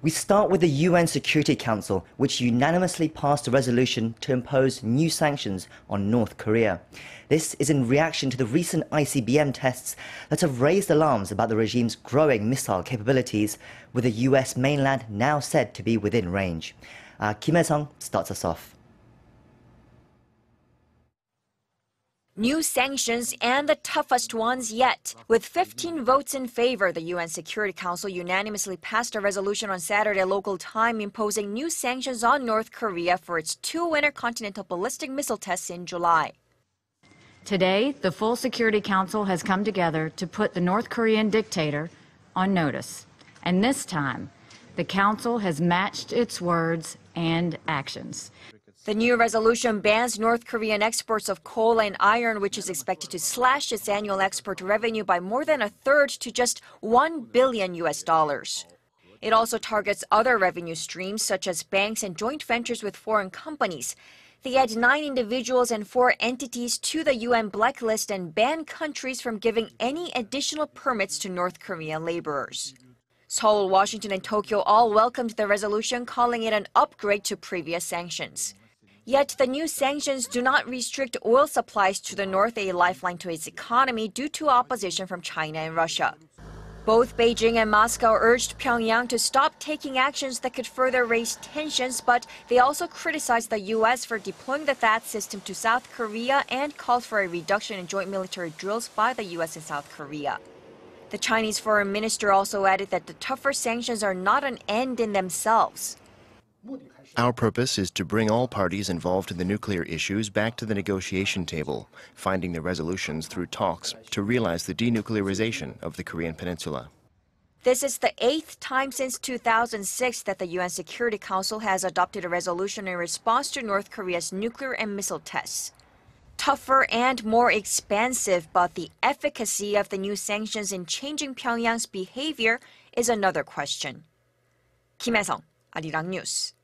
We start with the UN Security Council, which unanimously passed a resolution to impose new sanctions on North Korea. This is in reaction to the recent ICBM tests that have raised alarms about the regime's growing missile capabilities, with the US mainland now said to be within range. Hyesung starts us off. New sanctions and the toughest ones yet. With 15 votes in favor, the UN Security Council unanimously passed a resolution on Saturday local time imposing new sanctions on North Korea for its 2 intercontinental ballistic missile tests in July. Today, the full Security Council has come together to put the North Korean dictator on notice. And this time, the Council has matched its words and actions. The new resolution bans North Korean exports of coal and iron, which is expected to slash its annual export revenue by more than a third to just $1 billion. It also targets other revenue streams, such as banks and joint ventures with foreign companies. They add 9 individuals and 4 entities to the UN blacklist and ban countries from giving any additional permits to North Korean laborers. Seoul, Washington, and Tokyo all welcomed the resolution, calling it an upgrade to previous sanctions. Yet the new sanctions do not restrict oil supplies to the North, a lifeline to its economy, due to opposition from China and Russia. Both Beijing and Moscow urged Pyongyang to stop taking actions that could further raise tensions, but they also criticized the U.S. for deploying the THAAD system to South Korea and called for a reduction in joint military drills by the U.S. and South Korea. The Chinese foreign minister also added that the tougher sanctions are not an end in themselves. Our purpose is to bring all parties involved in the nuclear issues back to the negotiation table, finding the resolutions through talks to realize the denuclearization of the Korean Peninsula. This is the 8th time since 2006 that the UN Security Council has adopted a resolution in response to North Korea's nuclear and missile tests. Tougher and more expansive, but the efficacy of the new sanctions in changing Pyongyang's behavior is another question. Hyesung, Arirang News.